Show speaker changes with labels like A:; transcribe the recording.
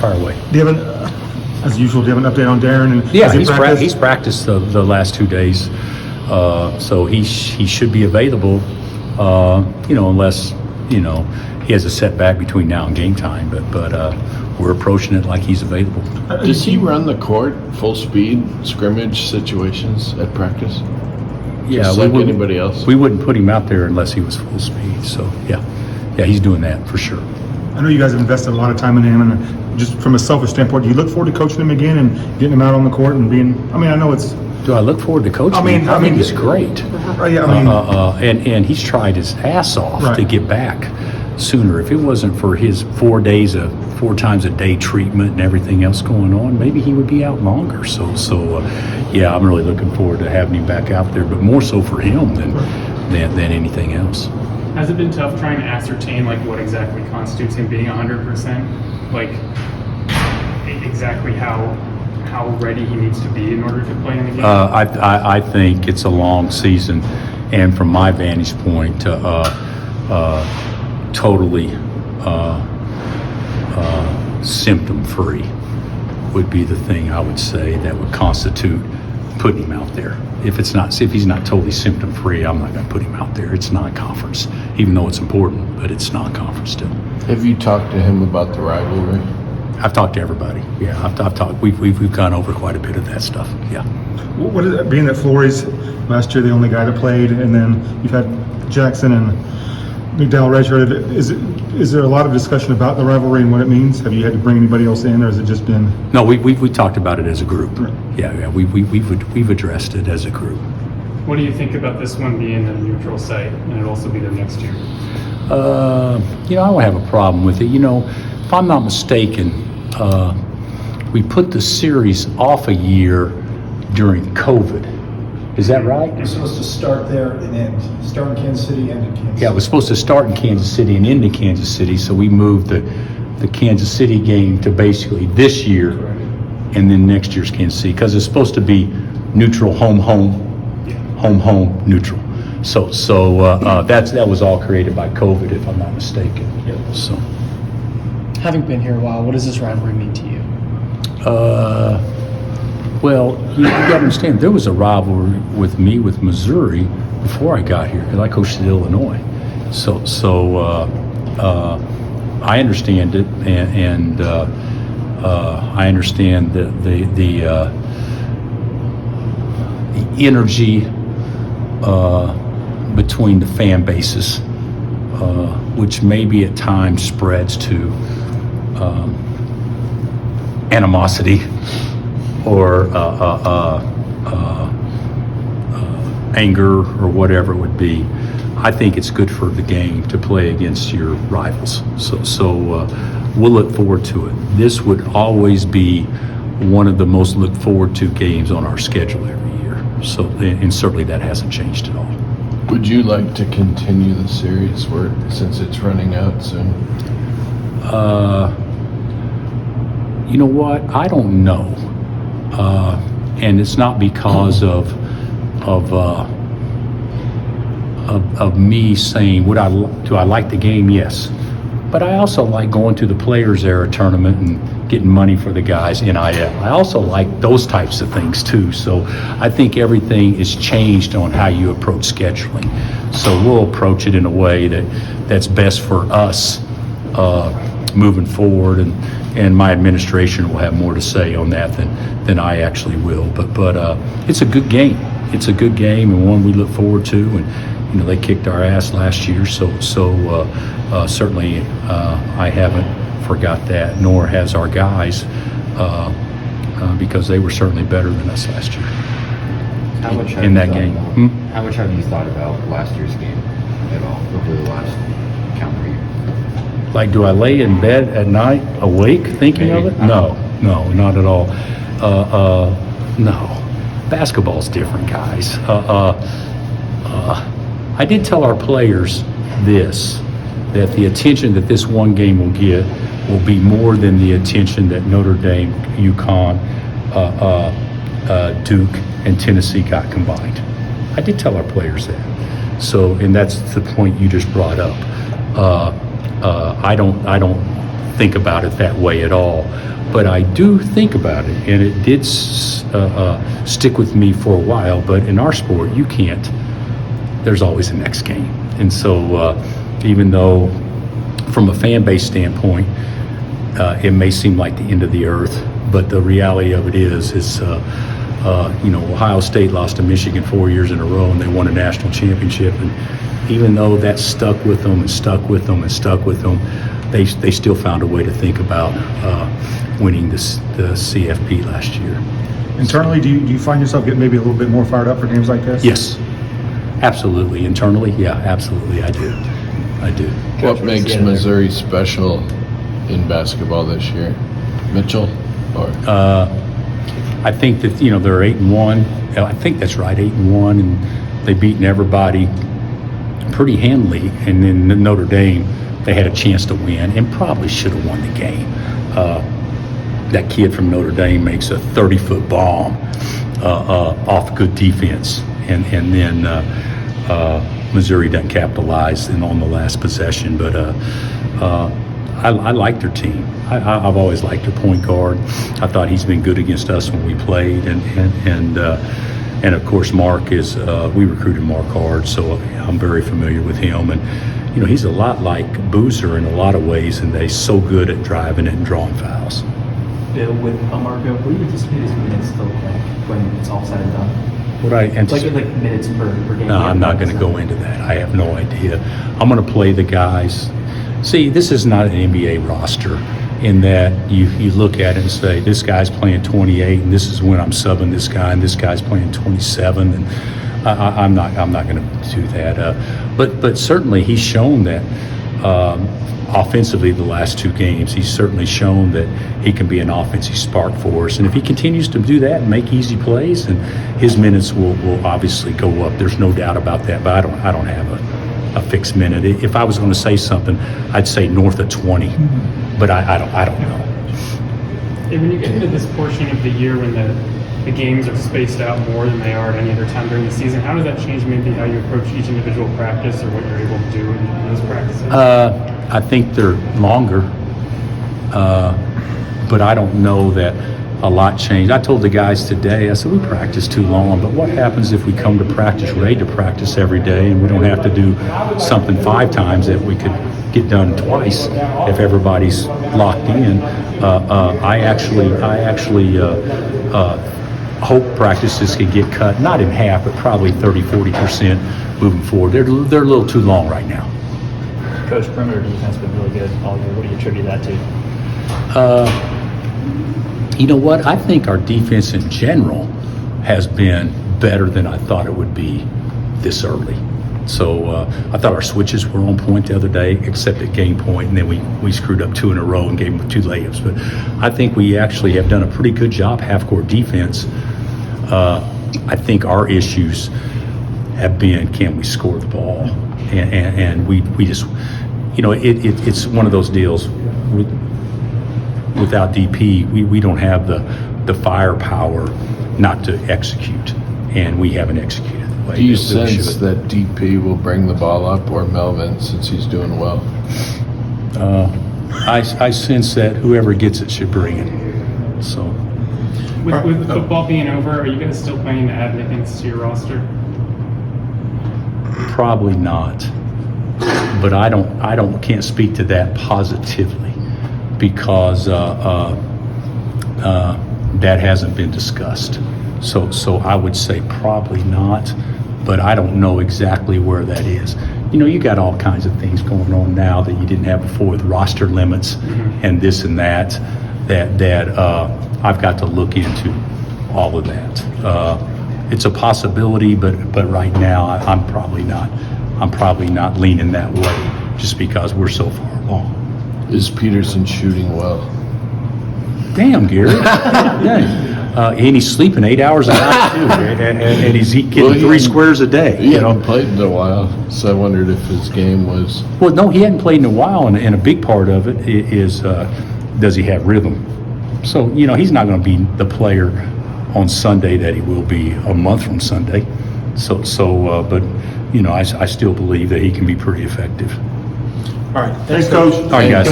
A: Far away.
B: Do you have as usual, do you have an update on Darryn? And
A: Yeah, he's practiced the last 2 days, so he should be available. Unless he has a setback between now and game time. But we're approaching it like he's available.
C: Does he run the court full speed scrimmage situations at practice?
A: Yeah,
C: just like anybody else.
A: We wouldn't put him out there unless he was full speed. So yeah, he's doing that for sure.
B: I know you guys have invested a lot of time in him, and just from a selfish standpoint, do you look forward to coaching him again and getting him out on the court and being? I mean, I know it's.
A: Do I look forward to coaching him? I mean, he's great.
B: Yeah,
A: and he's tried his ass off to get back sooner. If it wasn't for his 4 times a day treatment and everything else going on, maybe he would be out longer. So yeah, I'm really looking forward to having him back out there, but more so for him than anything else.
D: Has it been tough trying to ascertain what exactly constitutes him being 100%? Exactly how ready he needs to be in order to play in the game?
A: I think it's a long season, and from my vantage point, totally symptom-free would be the thing I would say that would constitute putting him out there. If he's not totally symptom-free, I'm not going to put him out there. It's non-conference, even though it's important, but it's non-conference still.
C: Have you talked to him about the rivalry?
A: I've talked to everybody. Yeah, I've talked. We've gone over quite a bit of that stuff. Yeah.
B: What is it, being that Flory's last year the only guy that played, and then you've had Jackson and McDowell redshirted? Is there a lot of discussion about the rivalry and what it means? Have you had to bring anybody else in, or has it just been?
A: No, we talked about it as a group.
B: Right.
A: Yeah. We've addressed it as a group.
D: What do you think about this one being a neutral site and it'll also be there next year?
A: I don't have a problem with it. If I'm not mistaken, we put the series off a year during COVID. Is that right?
E: We're supposed to start there and end. Start in Kansas City, end in Kansas City.
A: Yeah, it was supposed to start in Kansas City and end in Kansas City, so we moved the Kansas City game to basically this year, and then next year's Kansas City, because it's supposed to be neutral, home, neutral. So that was all created by COVID, if I'm not mistaken. Yeah. So.
F: Having been here a while, what does this rivalry mean to you?
A: Well, you got to understand, there was a rivalry with Missouri before I got here, because I coached at Illinois. So I understand it, and I understand the energy between the fan bases, which maybe at times spreads to animosity or anger or whatever it would be. I think it's good for the game to play against your rivals. So we'll look forward to it. This would always be one of the most looked forward to games on our schedule every year. So, and certainly that hasn't changed at all.
C: Would you like to continue the series since it's running out soon?
A: You know what? I don't know, and it's not because of me saying do I like the game? Yes, but I also like going to the Players Era tournament and getting money for the guys, NIL. I also like those types of things too. So I think everything is changed on how you approach scheduling. So we'll approach it in a way that's best for us moving forward, and my administration will have more to say on that than I actually will. But it's a good game. It's a good game, and one we look forward to. And they kicked our ass last year, so certainly I haven't forgot that, nor has our guys, because they were certainly better than us last year.
G: How much
A: in that game?
G: How much have you thought about last year's game at all over the last calendar year?
A: Like, do I lay in bed at night awake thinking of it? No, not at all. No. Basketball's different, guys. I did tell our players that the attention that this one game will get will be more than the attention that Notre Dame, UConn, Duke, and Tennessee got combined. I did tell our players that. So, and that's the point you just brought up. I don't think about it that way at all. But I do think about it, and it did stick with me for a while. But in our sport, you can't. There's always a next game. And so even though from a fan base standpoint, it may seem like the end of the earth, but the reality of it is Ohio State lost to Michigan 4 years in a row, and they won a national championship. And even though that stuck with them and stuck with them and stuck with them, they still found a way to think about winning the CFP last year.
B: Internally, do you find yourself getting maybe a little bit more fired up for games like this?
A: Yes, absolutely. Internally, yeah, absolutely, I do.
C: What makes Missouri special in basketball this year? Mitchell? Or
A: I think that they're 8-1. I think that's right, 8-1, and they've beaten everybody pretty handily. And then Notre Dame, they had a chance to win and probably should have won the game. That kid from Notre Dame makes a 30-foot bomb off good defense, and then Missouri doesn't capitalize on the last possession. But I like their team. I've always liked their point guard. I thought he's been good against us when we played, and of course Mark is. We recruited Mark hard, so I'm very familiar with him. And he's a lot like Boozer in a lot of ways, and they're so good at driving it and drawing fouls.
H: Bill, with Marco, what do you anticipate his minutes to look like when it's all said and done?
A: What I anticipate?
H: Like minutes per game.
A: No, I'm not going to go into that. I have no idea. I'm going to play the guys. See, this is not an NBA roster in that you look at it and say, this guy's playing 28, and this is when I'm subbing this guy, and this guy's playing 27, and I'm not going to do that. But certainly he's shown that offensively the last two games, he's certainly shown that he can be an offensive spark for us. And if he continues to do that and make easy plays, then his minutes will obviously go up. There's no doubt about that. But I don't have a fixed minute. If I was going to say something, I'd say north of 20. But I don't know.
D: And when you get into this portion of the year when the games are spaced out more than they are at any other time during the season, how does that change maybe how you approach each individual practice or what you're able to do in those practices?
A: I think they're longer, but I don't know that a lot changed. I told the guys today, I said, we practice too long, but what happens if we come to practice ready to practice every day and we don't have to do something 5 times that we could get done twice if everybody's locked in? I actually hope practices could get cut, not in half, but probably 30-40% moving forward. They're a little too long right now.
H: Coach, perimeter defense has been really good all year. What do you attribute that to?
A: You know what? I think our defense in general has been better than I thought it would be this early. So I thought our switches were on point the other day, except at game point, and then we screwed up 2 in a row and gave them 2 layups. But I think we actually have done a pretty good job half-court defense. I think our issues have been, can we score the ball? And we just, it's one of those deals without DP, we don't have the firepower not to execute, and we haven't executed.
C: Do you sense that DP will bring the ball up, or Melvin, since he's doing well?
A: I sense that whoever gets it should bring it. So,
D: With football being over, are you guys still planning to add anything to your roster?
A: probably not. But I can't speak to that positively because that hasn't been discussed. So I would say probably not, but I don't know exactly where that is. You got all kinds of things going on now that you didn't have before with roster limits and this and that I've got to look into all of that. It's a possibility, but right now I'm probably not leaning that way just because we're so far along.
C: Is Peterson shooting well?
A: Damn, Gary. Dang. And he's sleeping 8 hours a night too, and he's getting 3 squares a day.
C: He hadn't played in a while, so I wondered if his game was.
A: Well, no, he hadn't played in a while, and a big part of it is does he have rhythm? So he's not going to be the player on Sunday that he will be a month from Sunday. But I still believe that he can be pretty effective.
B: All right. Thanks, Coach.
A: All right, guys.